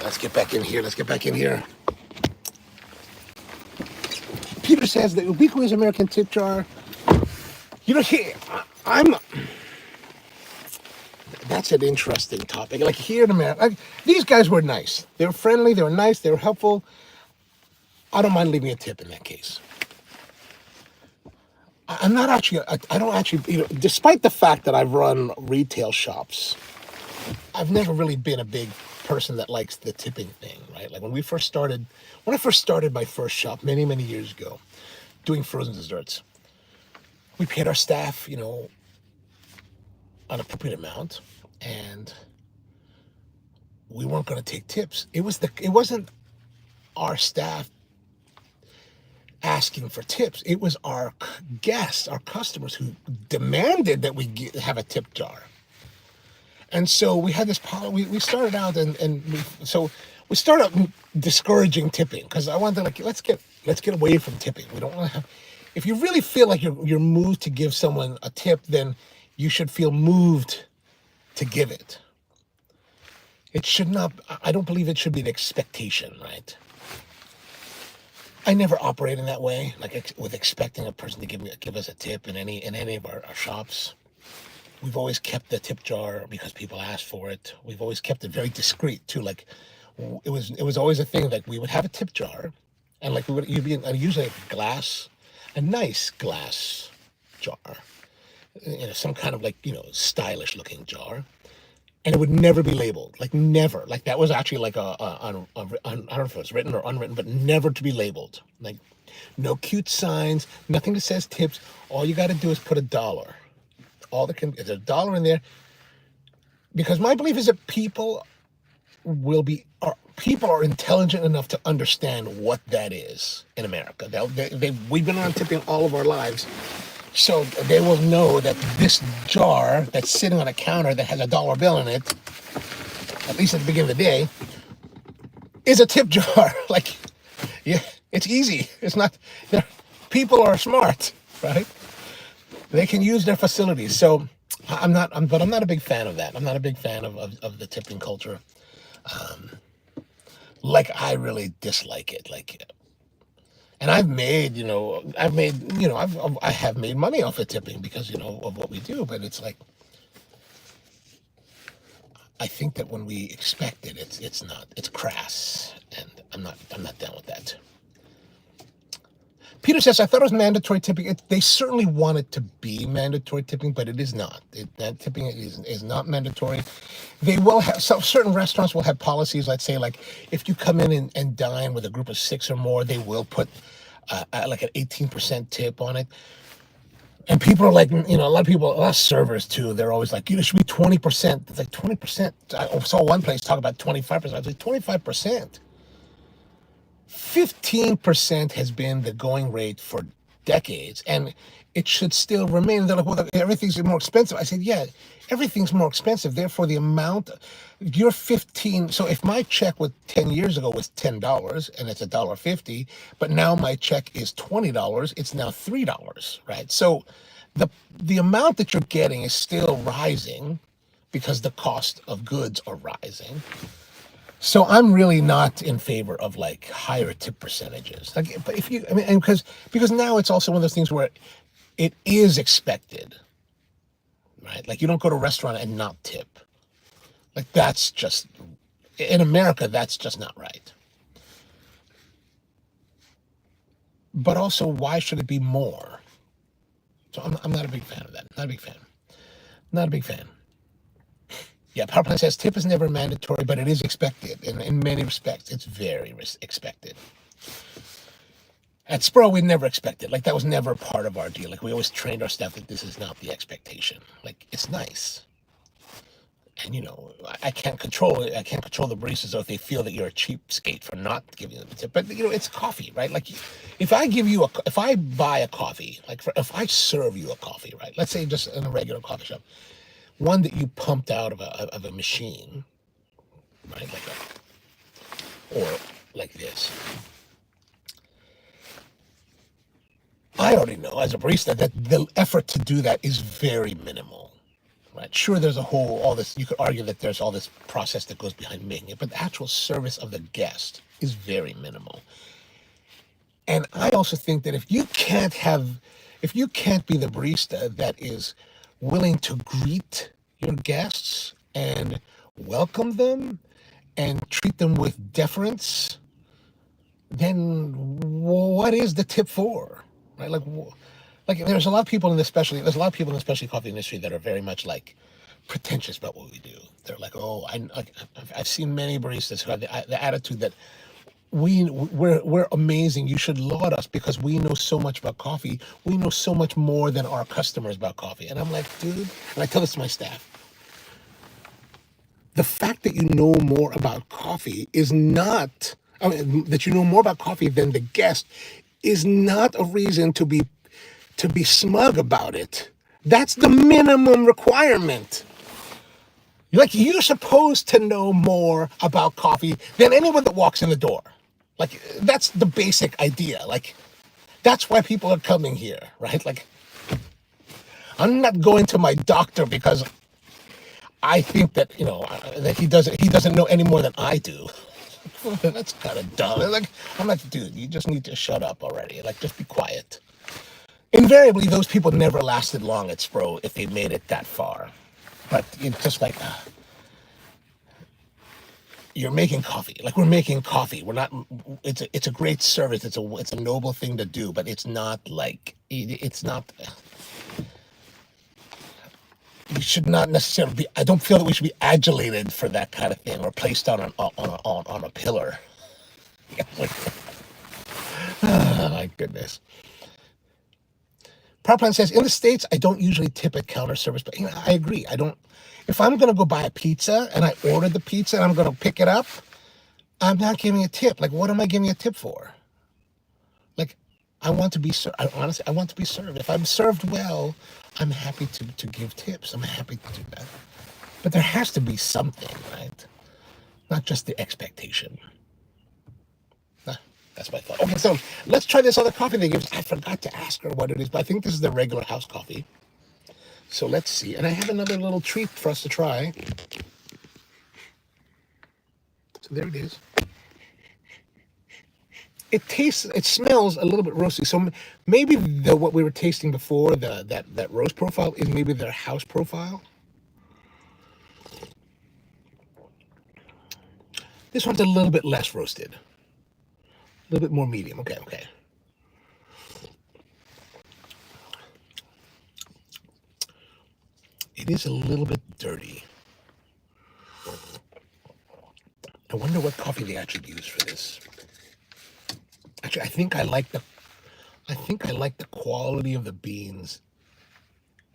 Let's get back in here. Peter says that Ubiquitous American tip jar. That's an interesting topic. Like here in America, these guys were nice. They were friendly, they were nice, they were helpful. I don't mind leaving a tip in that case. I don't actually, despite the fact that I've run retail shops, I've never really been a big person that likes the tipping thing, right? Like when I first started my first shop many, many years ago, doing frozen desserts, we paid our staff, an appropriate amount, and we weren't going to take tips. It wasn't our staff asking for tips. It was our guests, our customers, who demanded that we have a tip jar. And so we had this policy. We started out, we started out discouraging tipping, because I wanted to let's get away from tipping. We don't want to have. If you really feel like you're moved to give someone a tip, then you should feel moved to give it. It should not. I don't believe it should be an expectation, right? I never operate in that way, with expecting a person to give us a tip in any of our shops. We've always kept the tip jar because people asked for it. We've always kept it very discreet too. It was always a thing. Like we would have a tip jar, and you'd be usually a a nice glass jar, some kind of like, stylish looking jar. And it would never be labeled, like never. Like that was actually like I don't know if it was written or unwritten, but never to be labeled. Like no cute signs, nothing that says tips. All you got to do is put $1. There's $1 in there, because my belief is that people are intelligent enough to understand what that is in America. We've been around tipping all of our lives. So they will know that this jar that's sitting on a counter that has $1 bill in it, at least at the beginning of the day, is a tip jar. Like, yeah, it's easy. It's not, people are smart, right? They can use their facilities. So I'm not a big fan of that. I'm not a big fan of the tipping culture. Like, I really dislike it. Like, and I have made money off of tipping because, of what we do, but it's like, I think that when we expect it, it's crass, and I'm not down with that. Peter says, I thought it was mandatory tipping. They certainly want it to be mandatory tipping, but it is not. That tipping is not mandatory. They will have, certain restaurants will have policies, let's say, like if you come in and dine with a group of 6 or more, they will put like an 18% tip on it. And people are like, a lot of servers too, they're always like, it should be 20%. It's like 20%. I saw one place talk about 25%. I was like, 25%. 15% has been the going rate for decades, and it should still remain. They're like, well, everything's more expensive. I said, yeah, everything's more expensive. Therefore, the amount, you're 15. So if my check 10 years ago was $10 and it's $1.50, but now my check is $20, it's now $3, right? So the amount that you're getting is still rising because the cost of goods are rising. So I'm really not in favor of like higher tip percentages. Like, but because now it's also one of those things where it is expected, right? Like you don't go to a restaurant and not tip. Like that's just, in America, that's just not right. But also, why should it be more? So I'm not a big fan of that. Not a big fan. Yeah, PowerPoint says tip is never mandatory, but it is expected. In many respects, it's very expected. At Spro, we never expected. Like, that was never part of our deal. Like, we always trained our staff that this is not the expectation. Like, it's nice. And, I can't control it. I can't control the baristas, or if they feel that you're a cheapskate for not giving them a tip. But, it's coffee, right? Like, if I buy a coffee, like, if I serve you a coffee, right? Let's say just in a regular coffee shop, one that you pumped out of a machine, right? Or like this. I already know as a barista that the effort to do that is very minimal, right? Sure, there's all this, you could argue that there's all this process that goes behind making it, but the actual service of the guest is very minimal. And I also think that if you can't be the barista that is willing to greet your guests and welcome them and treat them with deference, then what is the tip for, right? Like there's a lot of people in the specialty coffee industry that are very much like pretentious about what we do. They're like, I've seen many baristas who have the attitude that we're amazing. You should laud us because we know so much about coffee. We know so much more than our customers about coffee. And I'm like, dude, and I tell this to my staff, the fact that you know more about coffee is not, that you know more about coffee than the guest is not a reason to be smug about it. That's the minimum requirement. Like, you're supposed to know more about coffee than anyone that walks in the door. Like, that's the basic idea. Like, that's why people are coming here, right? Like, I'm not going to my doctor because I think that, that he doesn't know any more than I do. That's kind of dumb. Like, I'm like, dude, you just need to shut up already. Like, just be quiet. Invariably, those people never lasted long at Spro if they made it that far. But it's just like, you're making coffee. Like we're making coffee. We're not. It's a great service. It's a noble thing to do. But it's not like it's not. We should not necessarily be. I don't feel that we should be adulated for that kind of thing or placed on a pillar. Oh, my goodness. Power Plant says, in the States, I don't usually tip at counter service, but I agree. I don't. If I'm going to go buy a pizza and I ordered the pizza and I'm going to pick it up, I'm not giving a tip. Like, what am I giving a tip for? Like, I want to be served. Honestly, I want to be served. If I'm served well, I'm happy to give tips. I'm happy to do that. But there has to be something, right? Not just the expectation. That's my thought. Okay, so let's try this other coffee they give. I forgot to ask her what it is, but I think this is the regular house coffee. So let's see. And I have another little treat for us to try. So there it is. It smells a little bit roasty. So maybe what we were tasting before, that roast profile, is maybe their house profile. This one's a little bit less roasted. A little bit more medium. Okay. It is a little bit dirty. I wonder what coffee they actually use for this. Actually, I think I like the quality of the beans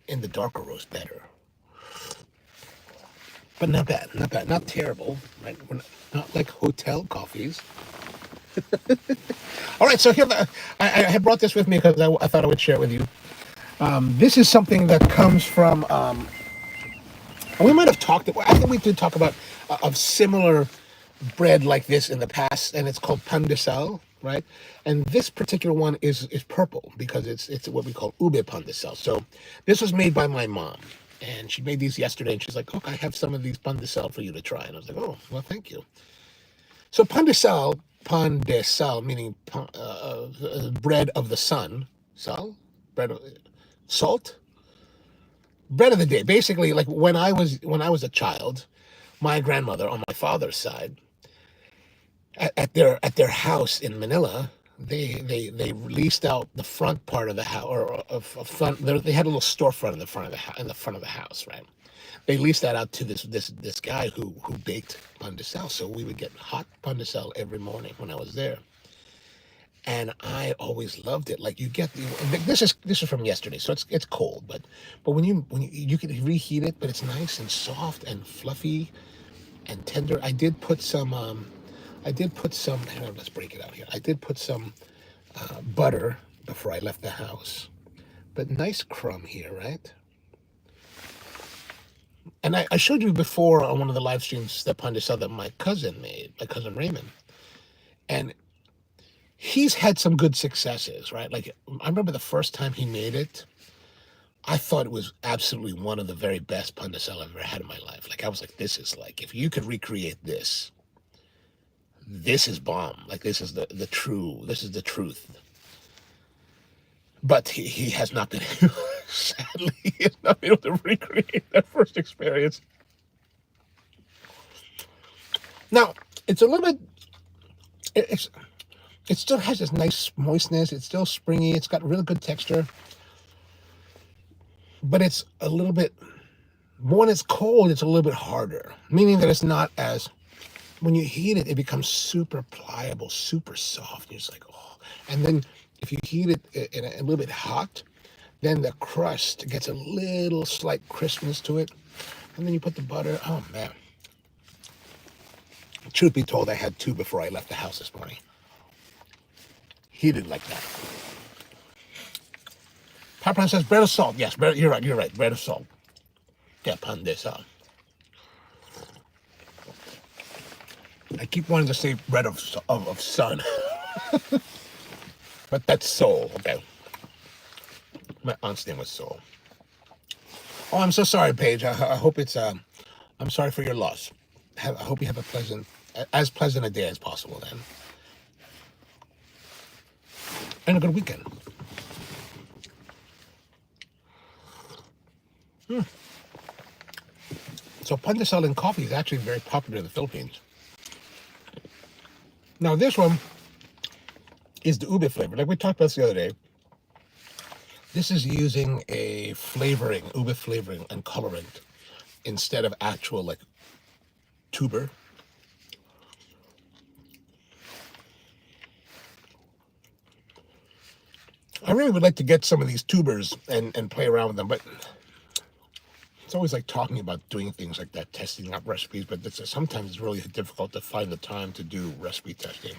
in the darker roast better. But not bad, not terrible, right? We're not like hotel coffees. All right, so here I had brought this with me because I thought I would share it with you. This is something that comes from. We might have talked. I think we did talk about of similar bread like this in the past, and it's called pan de sal, right? And this particular one is purple because it's what we call ube pan de sal. So this was made by my mom, and she made these yesterday, and she's like, "Oh, I have some of these pan de sal for you to try." And I was like, "Oh, well, thank you." So pan de sal meaning bread of the sun, sal, salt, bread of the day. Basically, like when I was a child, my grandmother on my father's side, at their house in Manila, they leased out the front part of the house, or of front. They had a little storefront in the front of the house, right? They leased that out to this guy who baked pan de sal. So we would get hot pan de sal every morning when I was there, and I always loved it. Like you get this is from yesterday, so it's cold, but when you can reheat it, but it's nice and soft and fluffy and tender. I did put some. Let's break it out here. I did put some butter before I left the house, but nice crumb here, right? And I showed you before on one of the live streams that pan de sal that my cousin made, my cousin Raymond, and he's had some good successes, right? Like I remember the first time he made it, I thought it was absolutely one of the very best pan de sal I've ever had in my life. Like I was like, this is like, if you could recreate this is bomb. Like this is the truth. But he has not been able, sadly, he has not been able to recreate that first experience. Now, it's a little bit, it still has this nice moistness. It's still springy. It's got really good texture. But it's a little bit, when it's cold, it's a little bit harder. Meaning that it's not as, when you heat it, it becomes super pliable, super soft. You're just like, oh. And then if you heat it in a little bit hot, then the crust gets a little slight crispness to it. And then you put the butter. Oh, man. Truth be told, I had two before I left the house this morning. Heated like that. Papa says bread of salt. Yes, bread, you're right. Bread of salt. Yeah, pan de sal. I keep wanting to say bread of sun. But that's soul, okay. My aunt's name was Soul. Oh, I'm so sorry, Paige. I hope it's, I'm sorry for your loss. I hope you have as pleasant a day as possible then. And a good weekend. So pan de sal and coffee is actually very popular in the Philippines. Now this one is the ube flavor. Like we talked about this the other day. This is using a flavoring, ube flavoring and colorant instead of actual like tuber. I really would like to get some of these tubers and play around with them, but it's always like talking about doing things like that, testing out recipes, but sometimes it's really difficult to find the time to do recipe testing.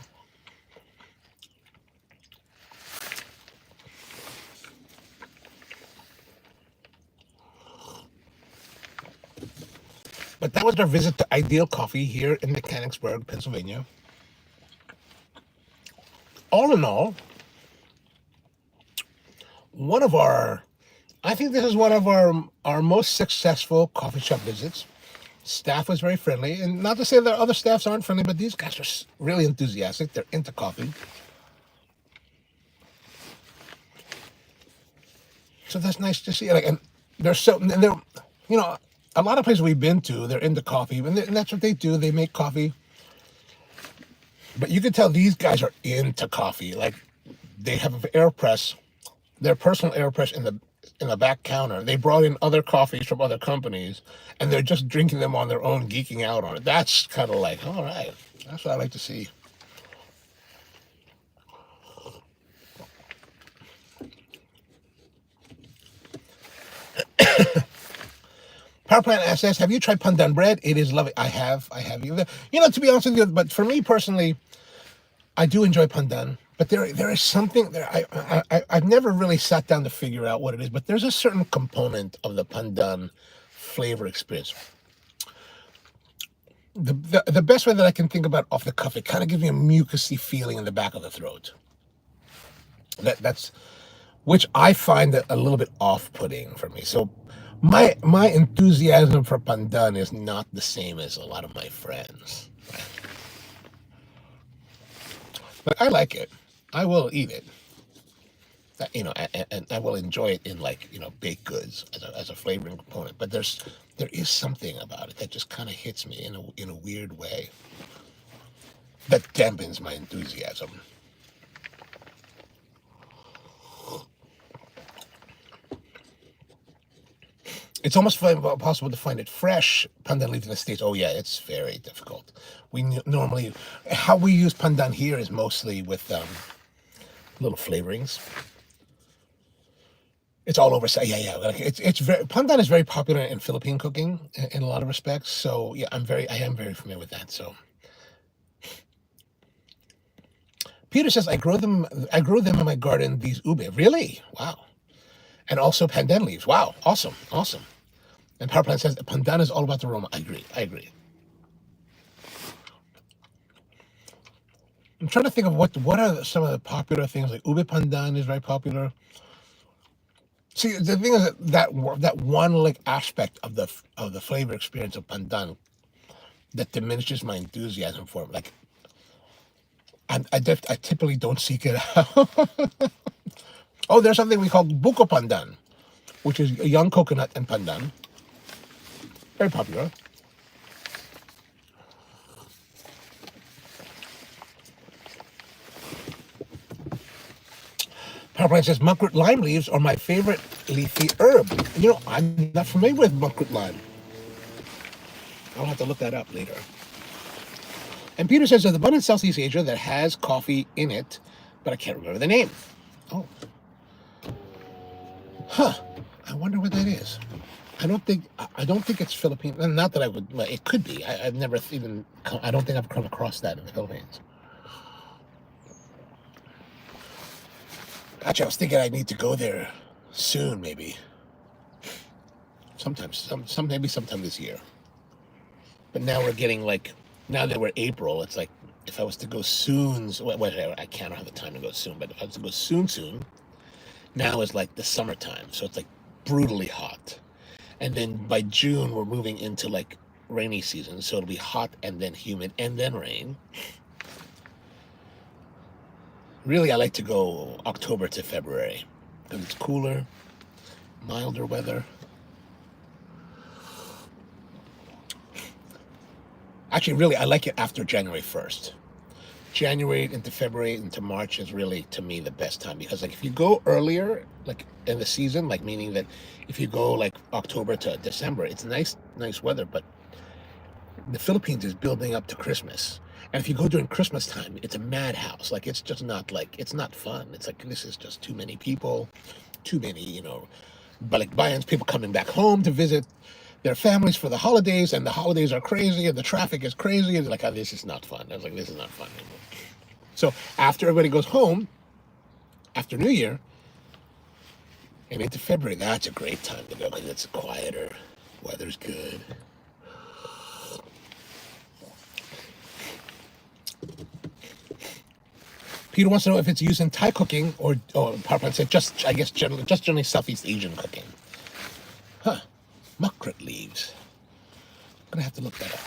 But that was our visit to Ideal Coffee here in Mechanicsburg, Pennsylvania. All in all, I think this is one of our most successful coffee shop visits. Staff was very friendly, and not to say that other staffs aren't friendly, but these guys are really enthusiastic. They're into coffee. So that's nice to see. Like, and they're you know, a lot of places we've been to, they're into coffee, and that's what they do. They make coffee. But you can tell these guys are into coffee. Like, they have an AirPress, their personal AirPress in the back counter. They brought in other coffees from other companies, and they're just drinking them on their own, geeking out on it. That's kind of like, all right, that's what I like to see. Power Plant SS, have you tried pandan bread? It is lovely. I have. You know, to be honest with you, but for me personally, I do enjoy pandan. But there is something there. I've never really sat down to figure out what it is. But there's a certain component of the pandan flavor experience. The best way that I can think about off the cuff, it kind of gives me a mucusy feeling in the back of the throat. That's which I find a little bit off-putting for me. So my enthusiasm for pandan is not the same as a lot of my friends. But I like it. I will eat it. You know, and I will enjoy it in, like, you know, baked goods as a flavoring component. But there is something about it that just kind of hits me in a weird way that dampens my enthusiasm. It's almost possible to find it fresh pandan leaf in the States. Oh yeah, it's very difficult. We normally, how we use pandan here is mostly with little flavorings. It's all over. Yeah. It's very, pandan is very popular in Philippine cooking in a lot of respects. So yeah, I am very familiar with that. So Peter says, I grow them in my garden. These ube, really? Wow. And also pandan leaves. Wow, awesome. And Power Plant says pandan is all about the aroma. I agree. I'm trying to think of what are some of the popular things. Like ube pandan is very popular. See, the thing is that one like aspect of the flavor experience of pandan that diminishes my enthusiasm for it. Like I typically don't seek it out. Oh, there's something we call buko pandan, which is a young coconut and pandan. Very popular. Power Plant says munkroot lime leaves are my favorite leafy herb. You know, I'm not familiar with munkroot lime. I'll have to look that up later. And Peter says there's a bunch in Southeast Asia that has coffee in it, but I can't remember the name. Oh. Huh. I wonder what that is. I don't think it's Philippine. Not that I would. It could be. I've never even. I don't think I've come across that in the Philippines. Actually, I was thinking I need to go there soon, maybe. Sometime this year. But now we're getting like. Now that we're April, it's like if I was to go soon. Whatever. I can't have the time to go soon. But if I was to go soon. Now is like the summertime, so it's like brutally hot. And then by June, we're moving into like rainy season. So it'll be hot and then humid and then rain. Really, I like to go October to February because it's cooler, milder weather. Actually, really, I like it after January 1st. January into February into March is really, to me, the best time, because like if you go earlier, like in the season, like meaning that if you go like October to December, it's nice weather, but the Philippines is building up to Christmas. And if you go during Christmas time, it's a madhouse. Like it's just not like, it's not fun. It's like, this is just too many people, too many, but like Bayans, people coming back home to visit their families for the holidays, and the holidays are crazy and the traffic is crazy. And like, oh, this is not fun. I was like, this is not fun anymore. So after everybody goes home, after New Year, and into February, that's a great time to go because it's quieter, weather's good. Peter wants to know if it's used in Thai cooking or power plant said just, I guess, generally Southeast Asian cooking. Huh. Muckrat leaves. I'm gonna have to look that up.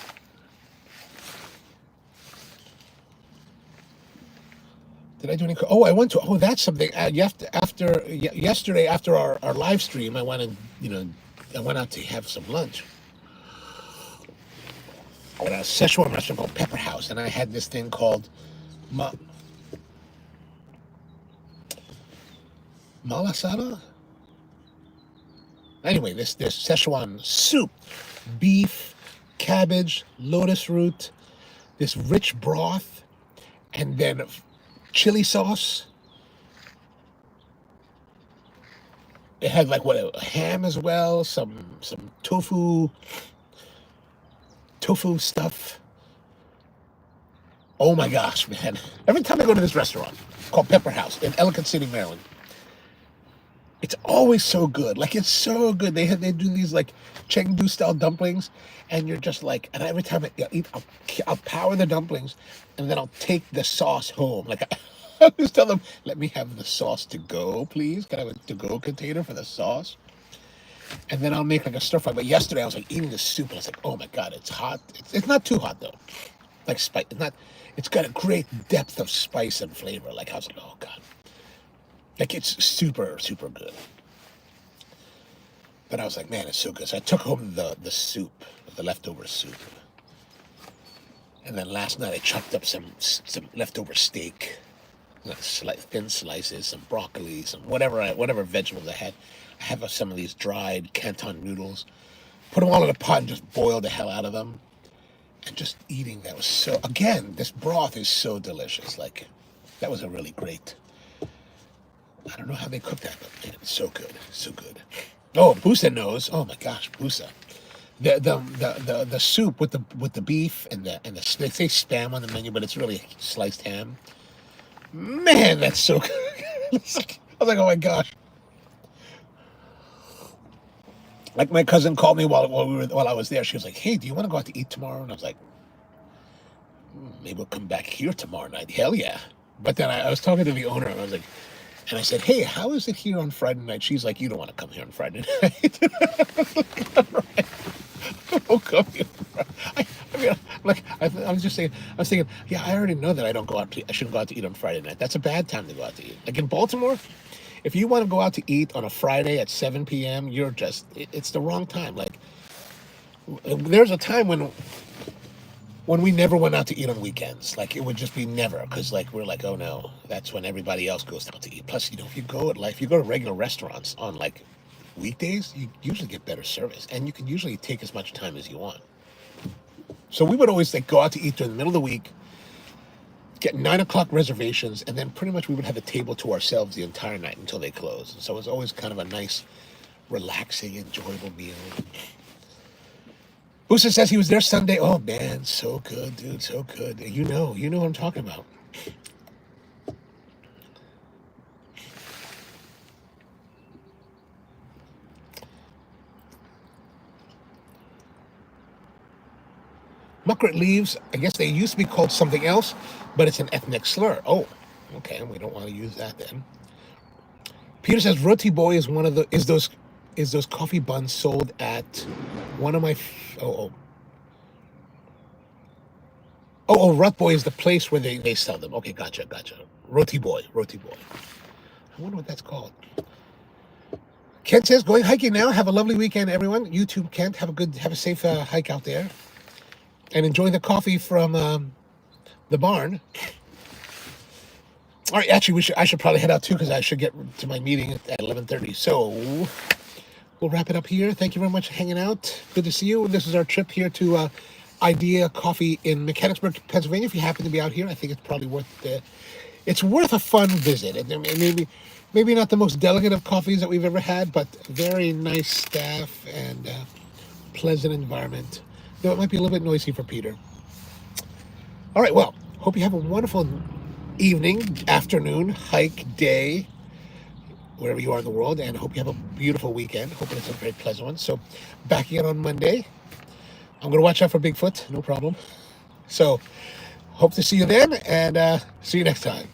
Did I do any? Oh, I went to. Oh, that's something. Yesterday after our live stream, I went and I went out to have some lunch at a Szechuan restaurant called Pepper House, and I had this thing called malasada. Anyway, this Szechuan soup, beef, cabbage, lotus root, this rich broth, and then chili sauce. It had like a ham as well, some tofu stuff. Oh my gosh, man! Every time I go to this restaurant called Pepper House in Ellicott City, Maryland, it's always so good. Like it's so good. They do these like Chengdu style dumplings, and you're just like, and every time I eat, I'll power the dumplings, and then I'll take the sauce home. Like I always tell them, let me have the sauce to go, please. Can I have a to go container for the sauce? And then I'll make like a stir fry. But yesterday I was like eating the soup, and I was like, oh my god, it's hot. It's not too hot though. Like spice. It's got a great depth of spice and flavor. Like I was like, oh god. Like it's super, super good. But I was like, man, it's so good. So I took home the soup, the leftover soup. And then last night I chopped up some leftover steak, thin slices, some broccoli, some whatever vegetables I had. I have some of these dried Canton noodles. Put them all in a pot and just boil the hell out of them. And just eating that was so, again, this broth is so delicious. Like, that was a really great, I don't know how they cook that, but man, it's so good, so good. Oh, Busa knows. Oh my gosh, Busa. The soup with the beef and the they say spam on the menu, but it's really sliced ham. Man, that's so good. I was like, oh my gosh. Like my cousin called me while I was there. She was like, hey, do you want to go out to eat tomorrow? And I was like, maybe we'll come back here tomorrow night. Hell yeah. But then I was talking to the owner, and I was like, and I said, hey, how is it here on Friday night? She's like, you don't want to come here on Friday night. I won't come here. I was thinking, yeah, I already know that I shouldn't go out to eat on Friday night. That's a bad time to go out to eat. Like in Baltimore, if you want to go out to eat on a Friday at 7 p.m., it's the wrong time. Like, there's a time when we never went out to eat on weekends. Like, it would just be never, because, like, we're like, oh, no, that's when everybody else goes out to eat. Plus, if you go to regular restaurants on, like, weekdays, you usually get better service, and you can usually take as much time as you want. So we would always, like, go out to eat during the middle of the week, get 9 o'clock reservations, and then pretty much we would have a table to ourselves the entire night until they close. So it was always kind of a nice, relaxing, enjoyable meal. Busa says he was there Sunday. Oh man, so good, dude, so good. You know what I'm talking about. Muckrat leaves, I guess they used to be called something else, but it's an ethnic slur. Oh, okay, we don't want to use that then. Peter says roti boy is those coffee buns sold at one of my Rut Boy is the place where they sell them. Okay, gotcha. Roti boy. I wonder what that's called. Kent says going hiking now. Have a lovely weekend, everyone. You too, Kent. Have a safe hike out there, and enjoy the coffee from the barn. All right, actually, I should probably head out too because I should get to my meeting at 11:30. So we'll wrap it up here. Thank you very much for hanging out. Good to see you. This is our trip here to Idea Coffee in Mechanicsburg, Pennsylvania. If you happen to be out here, I think it's probably worth a fun visit. And maybe not the most delicate of coffees that we've ever had, but very nice staff and pleasant environment. Though it might be a little bit noisy for Peter. All right, well, hope you have a wonderful evening, afternoon, hike, day, wherever you are in the world, and hope you have a beautiful weekend. Hoping it's a very pleasant one. So, back again on Monday. I'm going to watch out for Bigfoot, no problem. So, hope to see you then, and see you next time.